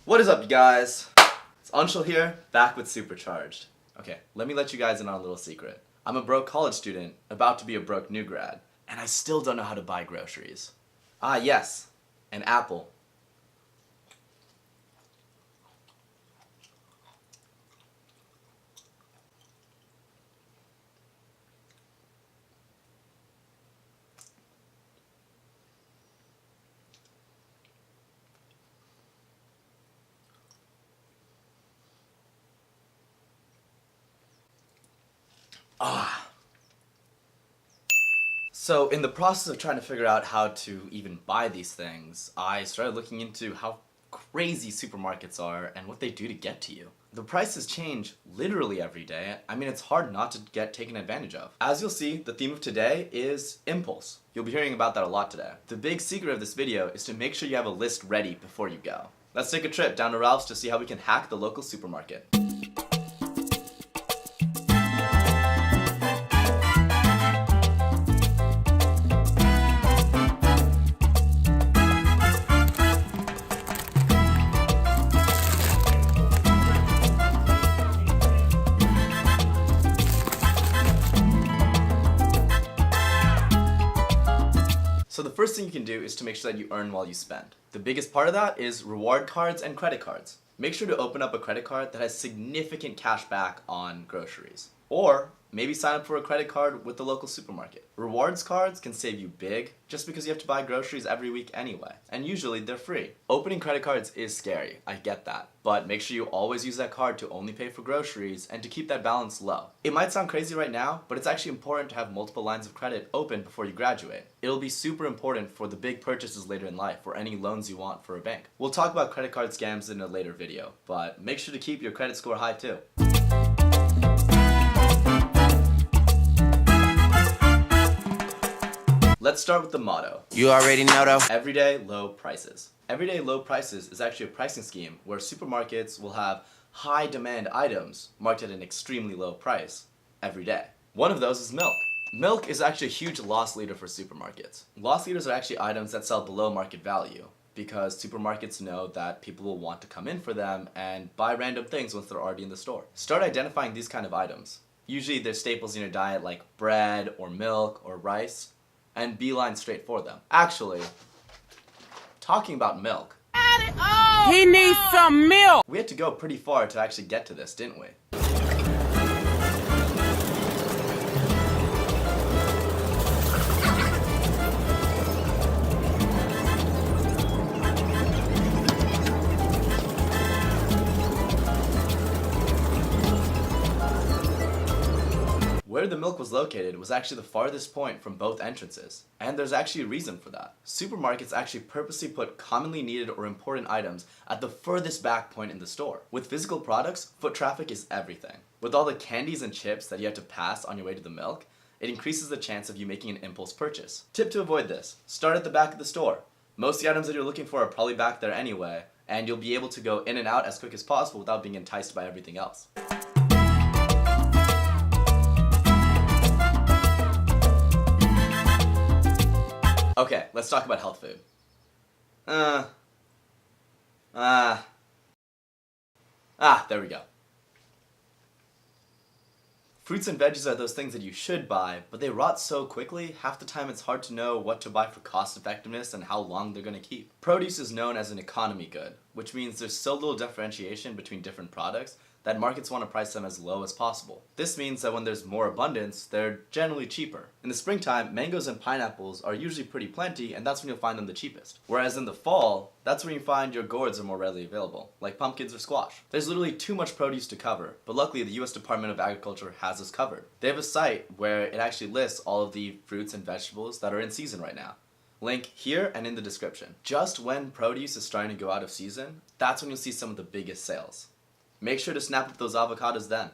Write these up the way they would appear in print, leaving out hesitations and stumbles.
What is up, you guys? It's Anshul here, back with Supercharged. Okay, let me let you guys in on a little secret. I'm a broke college student, about to be a broke new grad, and I still don't know how to buy groceries. Ah, yes, an apple. So in the process of trying to figure out how to even buy these things, I started looking into how crazy supermarkets are and what they do to get to you. The prices change literally every day. I mean, it's hard not to get taken advantage of. As you'll see, the theme of today is impulse. You'll be hearing about that a lot today. The big secret of this video is to make sure you have a list ready before you go. Let's take a trip down to Ralph's to see how we can hack the local supermarket. So the first thing you can do is to make sure that you earn while you spend. The biggest part of that is reward cards and credit cards. Make sure to open up a credit card that has significant cash back on groceries. Or maybe sign up for a credit card with the local supermarket. Rewards cards can save you big just because you have to buy groceries every week anyway. And usually they're free. Opening credit cards is scary, I get that. But make sure you always use that card to only pay for groceries and to keep that balance low. It might sound crazy right now, but it's actually important to have multiple lines of credit open before you graduate. It'll be super important for the big purchases later in life or any loans you want for a bank. We'll talk about credit card scams in a later video, but make sure to keep your credit score high too. Let's start with the motto. You already know though. Everyday low prices. Everyday low prices is actually a pricing scheme where supermarkets will have high demand items marked at an extremely low price every day. One of those is milk. Milk is actually a huge loss leader for supermarkets. Loss leaders are actually items that sell below market value because supermarkets know that people will want to come in for them and buy random things once they're already in the store. Start identifying these kind of items. Usually they're staples in your diet like bread or milk or rice, and beeline straight for them. Actually, talking about milk. He needs some milk! We had to go pretty far to actually get to this, didn't we? Where the milk was located was actually the farthest point from both entrances, and there's actually a reason for that. Supermarkets actually purposely put commonly needed or important items at the furthest back point in the store. With physical products, foot traffic is everything. With all the candies and chips that you have to pass on your way to the milk, it increases the chance of you making an impulse purchase. Tip to avoid this: start at the back of the store. Most of the items that you're looking for are probably back there anyway, and you'll be able to go in and out as quick as possible without being enticed by everything else. Okay, let's talk about health food. There we go. Fruits and veggies are those things that you should buy, but they rot so quickly, half the time it's hard to know what to buy for cost effectiveness and how long they're going to keep. Produce is known as an economy good, which means there's so little differentiation between different products that markets want to price them as low as possible. This means that when there's more abundance, they're generally cheaper. In the springtime, mangoes and pineapples are usually pretty plenty, and that's when you'll find them the cheapest. Whereas in the fall, that's when you find your gourds are more readily available, like pumpkins or squash. There's literally too much produce to cover, but luckily the US Department of Agriculture has us covered. They have a site where it actually lists all of the fruits and vegetables that are in season right now. Link here and in the description. Just when produce is starting to go out of season, that's when you'll see some of the biggest sales. Make sure to snap up those avocados then.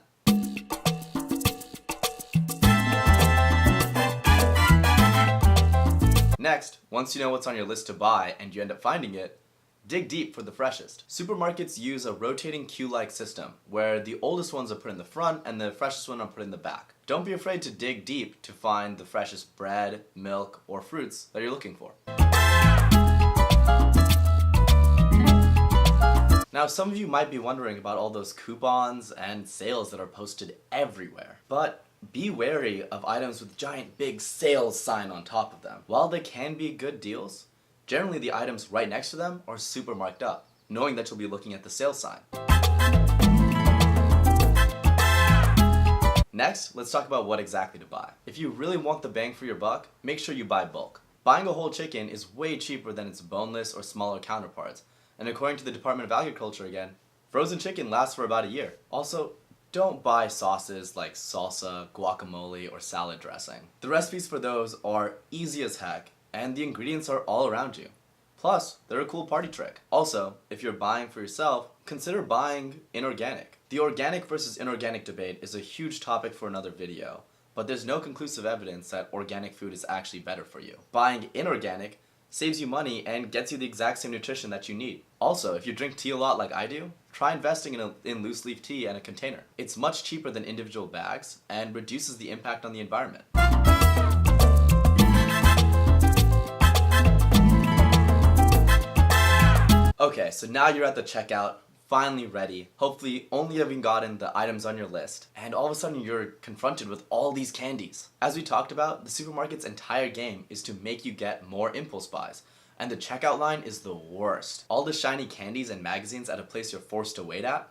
Next, once you know what's on your list to buy and you end up finding it, dig deep for the freshest. Supermarkets use a rotating queue-like system where the oldest ones are put in the front and the freshest ones are put in the back. Don't be afraid to dig deep to find the freshest bread, milk, or fruits that you're looking for. Now, some of you might be wondering about all those coupons and sales that are posted everywhere, but be wary of items with giant big sales sign on top of them. While they can be good deals, generally the items right next to them are super marked up, knowing that you'll be looking at the sales sign. Next, let's talk about what exactly to buy. If you really want the bang for your buck, make sure you buy bulk. Buying a whole chicken is way cheaper than its boneless or smaller counterparts, and according to the Department of Agriculture again, frozen chicken lasts for about a year. Also, don't buy sauces like salsa, guacamole, or salad dressing. The recipes for those are easy as heck, and the ingredients are all around you. Plus, they're a cool party trick. Also, if you're buying for yourself, consider buying inorganic. The organic versus inorganic debate is a huge topic for another video, but there's no conclusive evidence that organic food is actually better for you. Buying inorganic saves you money and gets you the exact same nutrition that you need. Also, if you drink tea a lot like I do, try investing in loose leaf tea and a container. It's much cheaper than individual bags and reduces the impact on the environment. Okay, so now you're at the checkout, finally ready, hopefully only having gotten the items on your list, and all of a sudden you're confronted with all these candies. As we talked about, the supermarket's entire game is to make you get more impulse buys, and the checkout line is the worst. All the shiny candies and magazines at a place you're forced to wait at?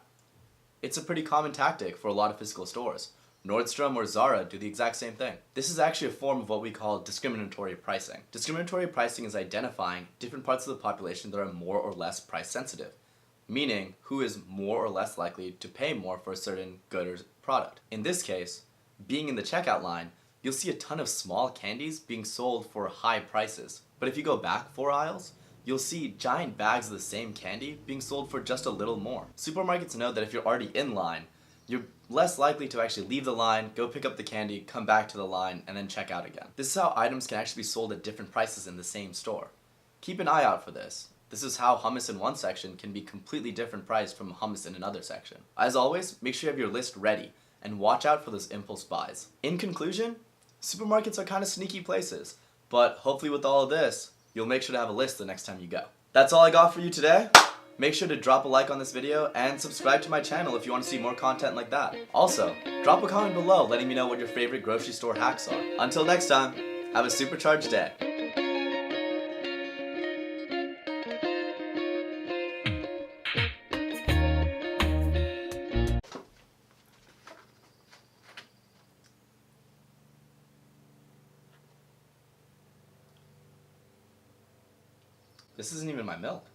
It's a pretty common tactic for a lot of physical stores. Nordstrom or Zara do the exact same thing. This is actually a form of what we call discriminatory pricing. Discriminatory pricing is identifying different parts of the population that are more or less price sensitive, meaning who is more or less likely to pay more for a certain good or product. In this case, being in the checkout line, you'll see a ton of small candies being sold for high prices. But if you go back 4 aisles, you'll see giant bags of the same candy being sold for just a little more. Supermarkets know that if you're already in line, you're less likely to actually leave the line, go pick up the candy, come back to the line, and then check out again. This is how items can actually be sold at different prices in the same store. Keep an eye out for this. This is how hummus in one section can be completely different price from hummus in another section. As always, make sure you have your list ready and watch out for those impulse buys. In conclusion, supermarkets are kind of sneaky places, but hopefully with all of this, you'll make sure to have a list the next time you go. That's all I got for you today. Make sure to drop a like on this video and subscribe to my channel if you want to see more content like that. Also, drop a comment below letting me know what your favorite grocery store hacks are. Until next time, have a supercharged day. This isn't even my milk.